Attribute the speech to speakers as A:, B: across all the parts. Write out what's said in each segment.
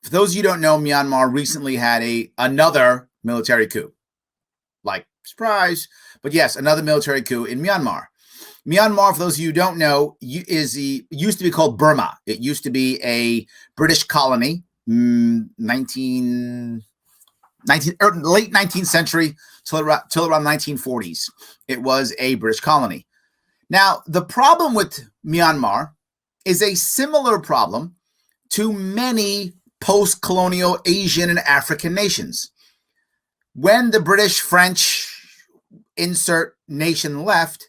A: For those of you who don't know, Myanmar recently had another military coup. Like, surprise. But yes, another military coup in Myanmar. Myanmar, for those of you who don't know, used to be called Burma. It used to be a British colony, late 19th century till around 1940s. It was a British colony. Now, the problem with Myanmar is a similar problem to many post-colonial Asian and African nations. When the British, French, insert nation left,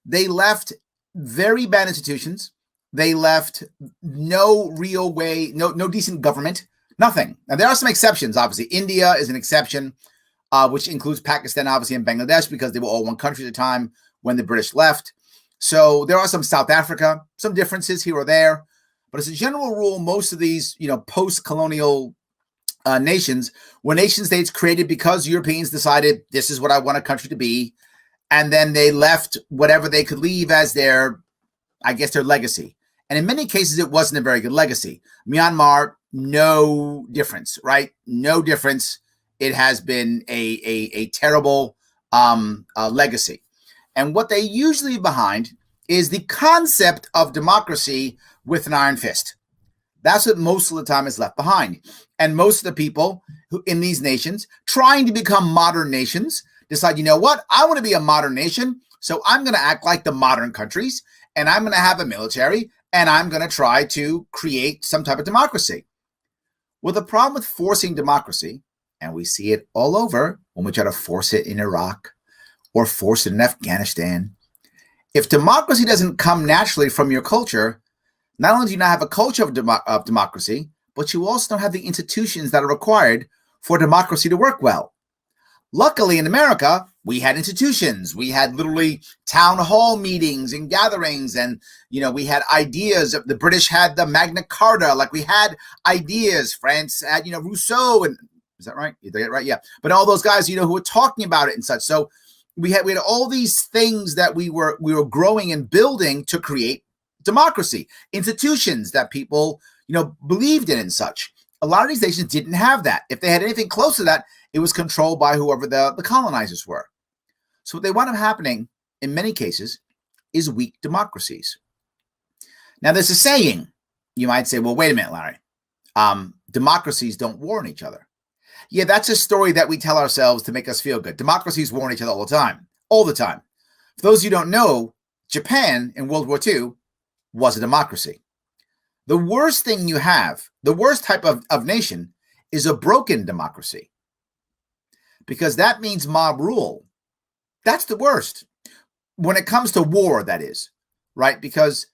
A: they left very bad institutions. They left no real way, no decent government, nothing. Now, there are some exceptions, obviously. India is an exception, which includes Pakistan, obviously, and Bangladesh, because they were all one country at the time when the British left. So there are some South Africa, some differences here or there. But as a general rule, most of these, post-colonial nations were nation states created because Europeans decided this is what I want a country to be. And then they left whatever they could leave as their legacy. And in many cases, it wasn't a very good legacy. Myanmar, no difference, right? No difference. It has been a terrible legacy. And what they usually leave behind is the concept of democracy with an iron fist. That's what most of the time is left behind. And most of the people who in these nations trying to become modern nations decide, you know what? I want to be a modern nation, so I'm going to act like the modern countries, and I'm going to have a military, and I'm going to try to create some type of democracy. Well, the problem with forcing democracy, and we see it all over when we try to force it in Iraq or force it in Afghanistan, if democracy doesn't come naturally from your culture, not only do you not have a culture of democracy, but you also don't have the institutions that are required for democracy to work well. Luckily, in America, we had institutions. We had literally town hall meetings and gatherings, and we had ideas. The British had the Magna Carta. Like, we had ideas. France had Rousseau, and is that right? Did I get it right? Yeah. But all those guys who were talking about it and such. So we had all these things that we were growing and building to create democracy, institutions that people believed in and such. A lot of these nations didn't have that. If they had anything close to that, it was controlled by whoever the colonizers were. So what they wound up happening in many cases is weak democracies. Now, there's a saying. You might say, well, wait a minute, Larry. Democracies don't war on each other. Yeah, that's a story that we tell ourselves to make us feel good. Democracies war on each other all the time. All the time. For those of you who don't know, Japan in World War II was a democracy. The worst thing you have, the worst type of nation, is a broken democracy. Because that means mob rule. That's the worst. When it comes to war, that is. Right? Because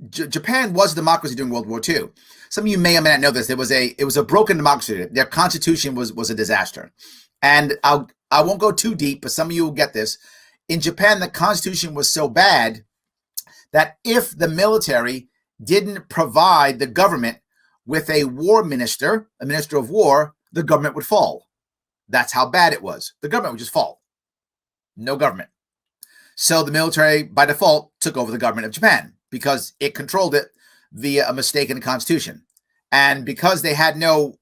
A: Japan was a democracy during World War II. Some of you may or may not know this. It was a broken democracy. Their constitution was a disaster. And I won't go too deep, but some of you will get this. In Japan, the constitution was so bad that if the military didn't provide the government with a war minister, a minister of war, the government would fall. That's how bad it was. The government would just fall. No government. So the military, by default, took over the government of Japan because it controlled it via a mistake in the constitution. And because they had no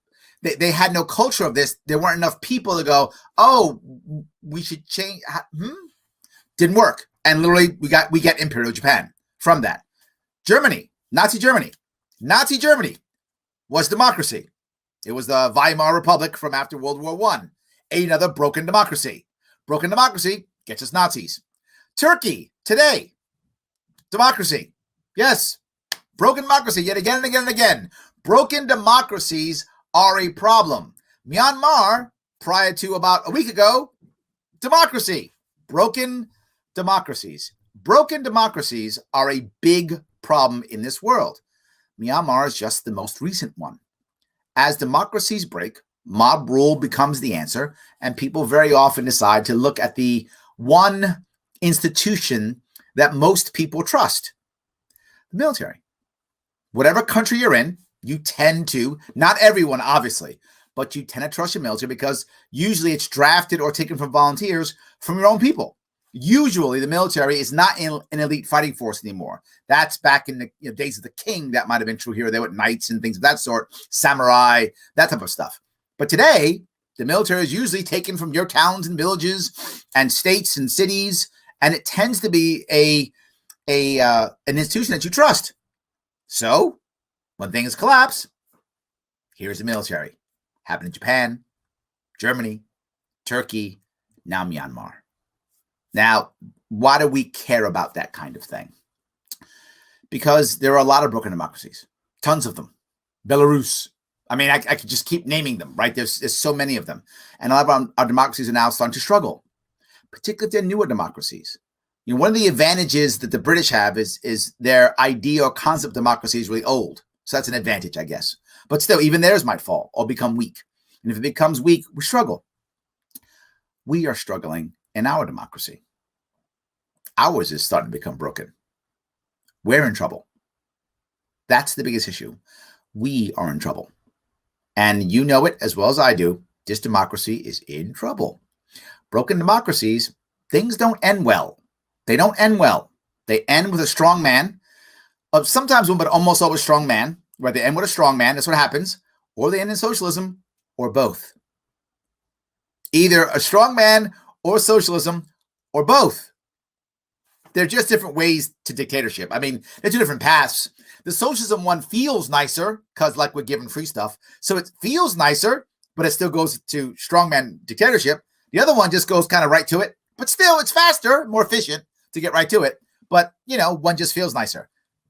A: culture of this, there weren't enough people to go, oh, we should change. Didn't work. And literally, we get Imperial Japan from that. Germany, Nazi Germany was democracy. It was the Weimar Republic from after World War I. Another broken democracy. Broken democracy gets us Nazis. Turkey, today, democracy. Yes, broken democracy yet again and again and again. Broken democracies are a problem. Myanmar, prior to about a week ago, democracy. Broken democracies. Broken democracies are a big problem in this world. Myanmar is just the most recent one. As democracies break, mob rule becomes the answer, and people very often decide to look at the one institution that most people trust, the military. Whatever country you're in, you tend to, not everyone obviously, but you tend to trust your military because usually it's drafted or taken from volunteers from your own people. Usually, the military is not an elite fighting force anymore. That's back in the days of the king. That might have been true here. They were knights and things of that sort, samurai, that type of stuff. But today, the military is usually taken from your towns and villages and states and cities, and it tends to be an institution that you trust. So, when things collapse, here's the military. Happened in Japan, Germany, Turkey, now Myanmar. Now, why do we care about that kind of thing? Because there are a lot of broken democracies, tons of them. Belarus. I mean, I could just keep naming them, right? There's so many of them. And a lot of our democracies are now starting to struggle, particularly if they're newer democracies. One of the advantages that the British have is their idea or concept of democracy is really old. So that's an advantage, I guess. But still, even theirs might fall or become weak. And if it becomes weak, we struggle. We are struggling in our democracy. Ours is starting to become broken. We're in trouble. That's the biggest issue. We are in trouble. And you know it as well as I do. This democracy is in trouble. Broken democracies, things don't end well. They don't end well. They end with a strong man. Sometimes, but almost always strong man. Where they end with a strong man, that's what happens. Or they end in socialism, or both. Either a strong man or socialism, or both. They're just different ways to dictatorship. I mean, they're two different paths. The socialism one feels nicer because, like, we're given free stuff. So it feels nicer, but it still goes to strongman dictatorship. The other one just goes kind of right to it. But still, it's faster, more efficient to get right to it. But, one just feels nicer.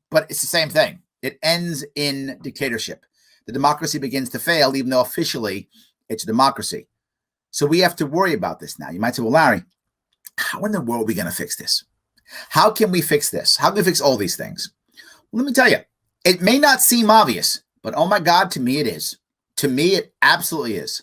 A: But it's the same thing. It ends in dictatorship. The democracy begins to fail, even though officially it's a democracy. So we have to worry about this now. You might say, well, Larry, how in the world are we going to fix this? How can we fix this? How can we fix all these things? Well, let me tell you, it may not seem obvious, but oh my God, to me it is. To me, it absolutely is.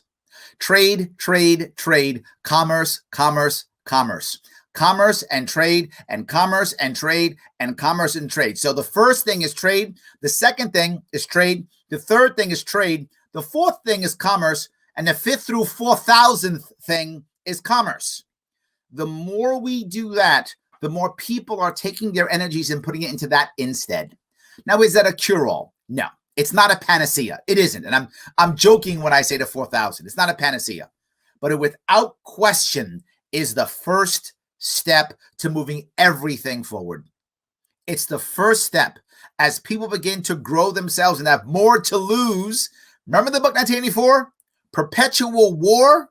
A: Trade, trade, trade, commerce, commerce, commerce. Commerce and trade and commerce and trade and commerce and trade. So the first thing is trade. The second thing is trade. The third thing is trade. The fourth thing is commerce. And the fifth through 4,000th thing is commerce. The more we do that, the more people are taking their energies and putting it into that instead. Now, is that a cure-all? No, it's not a panacea. It isn't. And I'm joking when I say the 4,000. It's not a panacea. But it, without question, is the first step to moving everything forward. It's the first step as people begin to grow themselves and have more to lose. Remember the book 1984? Perpetual War?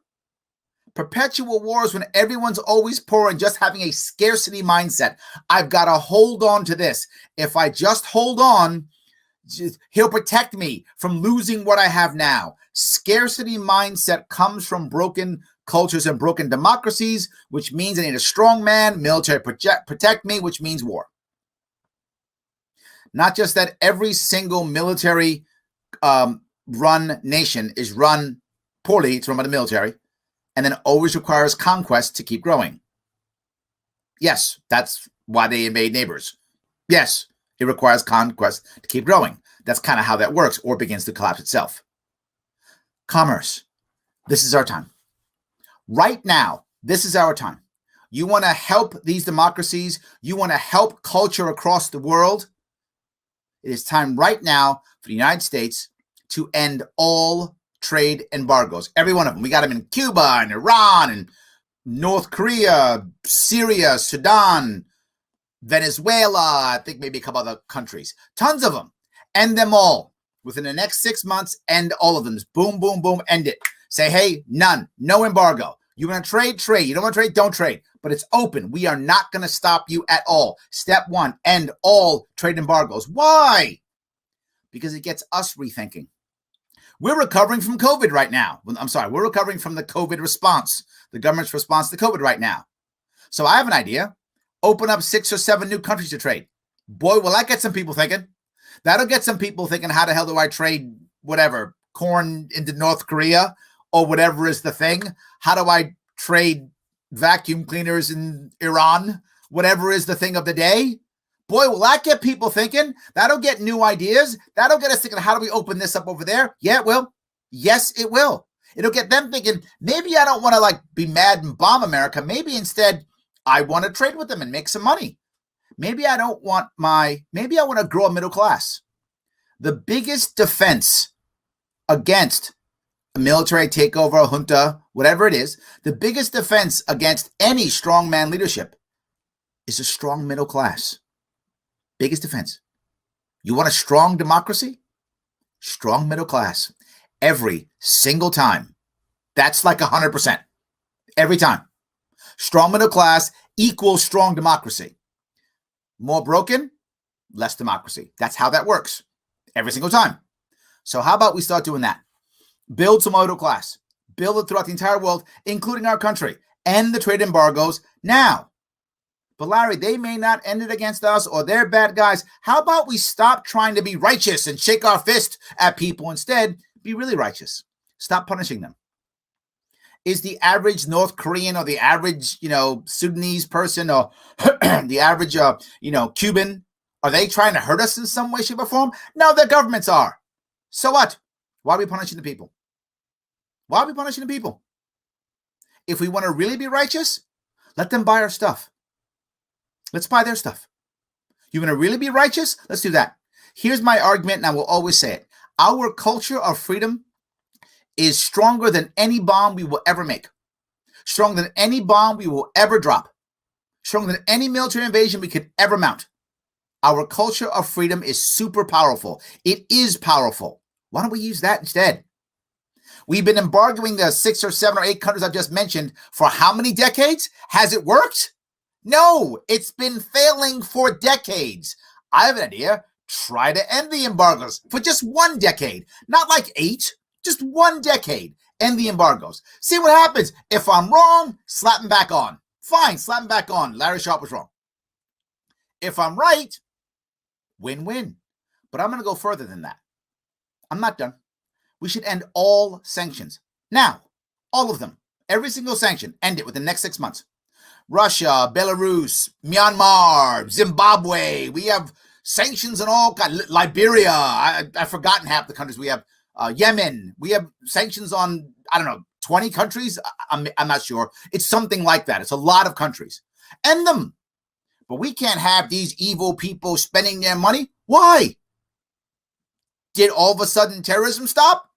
A: Perpetual war is when everyone's always poor and just having a scarcity mindset. I've got to hold on to this. If I just hold on, he'll protect me from losing what I have now. Scarcity mindset comes from broken cultures and broken democracies, which means I need a strong man, military protect me, which means war. Not just that every single military run nation is run poorly, it's run by the military, and then always requires conquest to keep growing. Yes, that's why they invade neighbors. Yes, it requires conquest to keep growing. That's kind of how that works, or begins to collapse itself. Commerce. This is our time. Right now, this is our time. You want to help these democracies? You want to help culture across the world? It is time right now for the United States to end all trade embargoes. Every one of them. We got them in Cuba and Iran and North Korea, Syria, Sudan, Venezuela, I think maybe a couple other countries. Tons of them. End them all. Within the next 6 months, end all of them. Just boom, boom, boom, end it. Say, hey, none. No embargo. You want to trade? Trade. You don't want to trade? Don't trade. But it's open. We are not going to stop you at all. Step one, end all trade embargoes. Why? Because it gets us rethinking. We're recovering from COVID right now. We're recovering from the COVID response, the government's response to COVID right now. So I have an idea. Open up 6 or 7 new countries to trade. Boy, will that get some people thinking. That'll get some people thinking, how the hell do I trade whatever, corn into North Korea or whatever is the thing? How do I trade vacuum cleaners in Iran? Whatever is the thing of the day. Boy, will that get people thinking. That'll get new ideas. That'll get us thinking, how do we open this up over there? Yeah, it will. Yes, it will. It'll get them thinking, maybe I don't want to be mad and bomb America. Maybe instead I want to trade with them and make some money. Maybe I want to grow a middle class. The biggest defense against a military takeover, a junta, whatever it is, the biggest defense against any strongman leadership is a strong middle class. Biggest defense. You want a strong democracy? Strong middle class. Every single time. That's like 100%. Every time. Strong middle class equals strong democracy. More broken, less democracy. That's how that works. Every single time. So how about we start doing that? Build some middle class. Build it throughout the entire world, including our country. End the trade embargoes now. But Larry, they may not end it against us, or they're bad guys. How about we stop trying to be righteous and shake our fist at people? Instead, be really righteous. Stop punishing them. Is the average North Korean or the average, Sudanese person or the average, Cuban, are they trying to hurt us in some way, shape, or form? No, their governments are. So what? Why are we punishing the people? Why are we punishing the people? If we want to really be righteous, let them buy our stuff. Let's buy their stuff. You want to really be righteous? Let's do that. Here's my argument, and I will always say it. Our culture of freedom is stronger than any bomb we will ever make. Stronger than any bomb we will ever drop. Stronger than any military invasion we could ever mount. Our culture of freedom is super powerful. It is powerful. Why don't we use that instead? We've been embargoing the 6 or 7 or 8 countries I've just mentioned for how many decades? Has it worked? No, it's been failing for decades. I have an idea. Try to end the embargoes for just 1 decade. Not like 8, just 1 decade. End the embargoes. See what happens. If I'm wrong, slap them back on. Fine, slap them back on. Larry Sharpe was wrong. If I'm right, win-win. But I'm going to go further than that. I'm not done. We should end all sanctions. Now, all of them. Every single sanction. End it within the next 6 months. Russia, Belarus, Myanmar, Zimbabwe. We have sanctions on all kinds. Liberia. I've forgotten half the countries we have. Yemen. We have sanctions on, 20 countries. I'm not sure. It's something like that. It's a lot of countries. End them. But we can't have these evil people spending their money. Why? Did all of a sudden terrorism stop?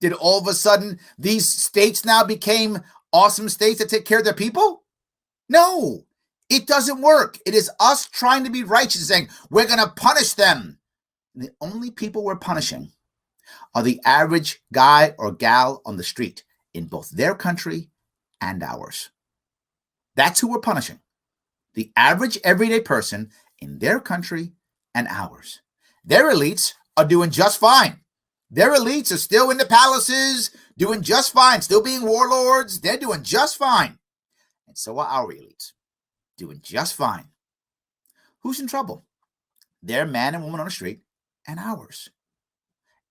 A: Did all of a sudden these states now became awesome states that take care of their people? No, it doesn't work. It is us trying to be righteous, saying we're going to punish them. And the only people we're punishing are the average guy or gal on the street in both their country and ours. That's who we're punishing. The average everyday person in their country and ours. Their elites are doing just fine. Their elites are still in the palaces, doing just fine, still being warlords. They're doing just fine. And so are our elites, doing just fine. Who's in trouble? Their man and woman on the street and ours.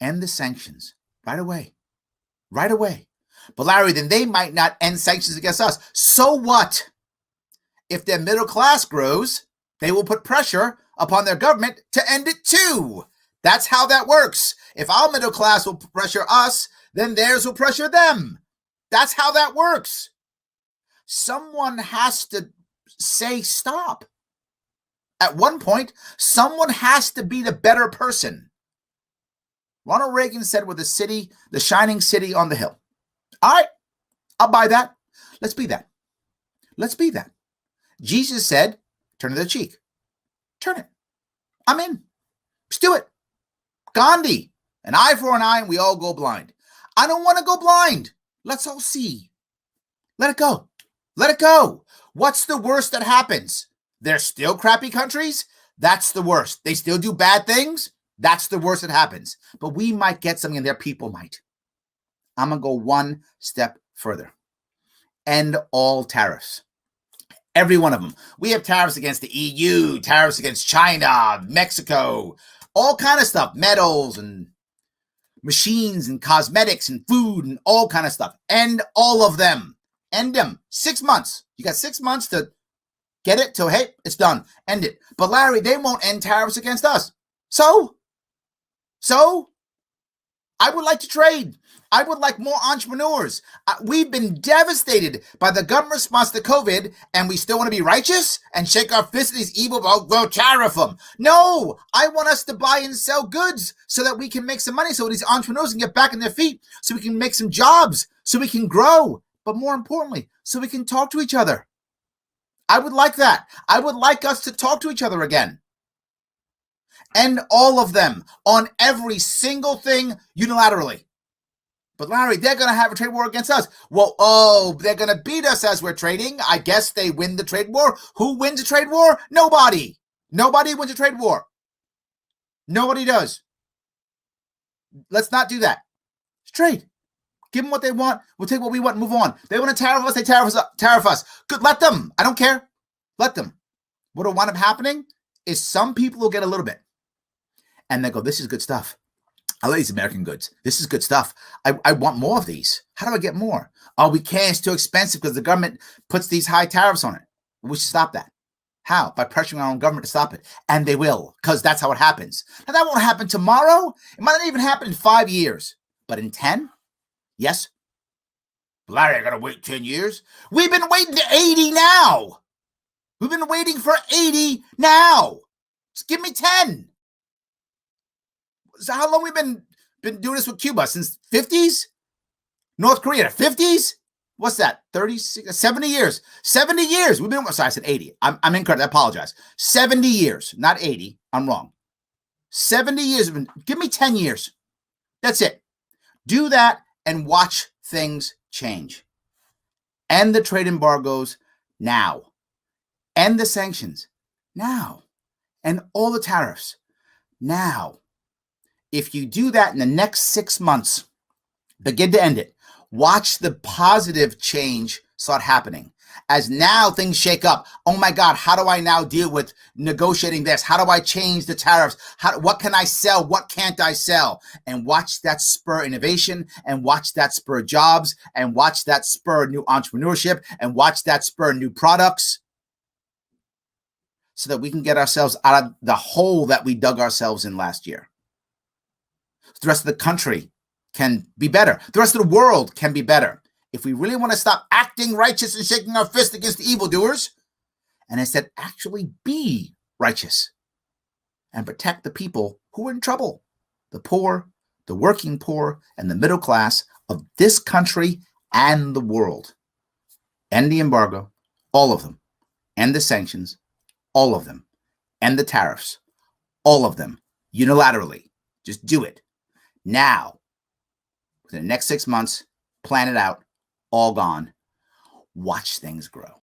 A: End the sanctions right away. Right away. But Larry, then they might not end sanctions against us. So what? If their middle class grows, they will put pressure upon their government to end it too. That's how that works. If our middle class will pressure us, then theirs will pressure them. That's how that works. Someone has to say stop. At one point, someone has to be the better person. Ronald Reagan said, we're the city, the shining city on the hill. All right, I'll buy that. Let's be that. Let's be that. Jesus said, turn the other cheek. Turn it. I'm in. Let's do it. Gandhi, an eye for an eye and we all go blind. I don't want to go blind. Let's all see. Let it go. Let it go. What's the worst that happens? They're still crappy countries? That's the worst. They still do bad things? That's the worst that happens. But we might get something and their people might. I'm going to go one step further. End all tariffs. Every one of them. We have tariffs against the EU, tariffs against China, Mexico, all kind of stuff, metals and machines and cosmetics and food and all kind of stuff. End all of them. End them. 6 months. You got 6 months to get it till, hey, it's done. End it. But Larry, they won't end tariffs against us. So I would like to trade. I would like more entrepreneurs. We've been devastated by the government response to COVID, and we still want to be righteous and shake our fists at these evil, well, tariff them. No, I want us to buy and sell goods so that we can make some money, so these entrepreneurs can get back on their feet, so we can make some jobs, so we can grow, but more importantly, so we can talk to each other. I would like that. I would like us to talk to each other again. End all of them on every single thing unilaterally. But Larry, they're going to have a trade war against us. Well, they're going to beat us as we're trading. I guess they win the trade war. Who wins a trade war? Nobody. Nobody wins a trade war. Nobody does. Let's not do that. It's trade. Give them what they want. We'll take what we want and move on. They want to tariff us. They tariff us. Good. Let them. I don't care. Let them. What will wind up happening is some people will get a little bit. And they go, this is good stuff. I like these American goods. This is good stuff. I want more of these. How do I get more? Oh, we can't. It's too expensive because the government puts these high tariffs on it. We should stop that. How? By pressuring our own government to stop it. And they will, because that's how it happens. Now, that won't happen tomorrow. It might not even happen in 5 years. But in 10? Yes. Larry, I got to wait 10 years. We've been waiting to 80 now. We've been waiting for 80 now. Just give me 10. So how long we been doing this with Cuba? Since 50s? North Korea, 50s? What's that? 36, 70 years. 70 years. We've been, sorry, I said 80. I'm incorrect. I apologize. 70 years, not 80. I'm wrong. 70 years. Give me 10 years. That's it. Do that and watch things change. End the trade embargoes now. End the sanctions now. And all the tariffs now. If you do that in the next 6 months, begin to end it. Watch the positive change start happening. As now things shake up. Oh my God, how do I now deal with negotiating this? How do I change the tariffs? What can I sell? What can't I sell? And watch that spur innovation, and watch that spur jobs, and watch that spur new entrepreneurship, and watch that spur new products, so that we can get ourselves out of the hole that we dug ourselves in last year. The rest of the country can be better. The rest of the world can be better. If we really want to stop acting righteous and shaking our fist against the evildoers, and instead actually be righteous and protect the people who are in trouble, the poor, the working poor, and the middle class of this country and the world. End the embargo, all of them. End the sanctions, all of them. End the tariffs, all of them, unilaterally. Just do it. Now, within the next 6 months, plan it out, all gone. Watch things grow.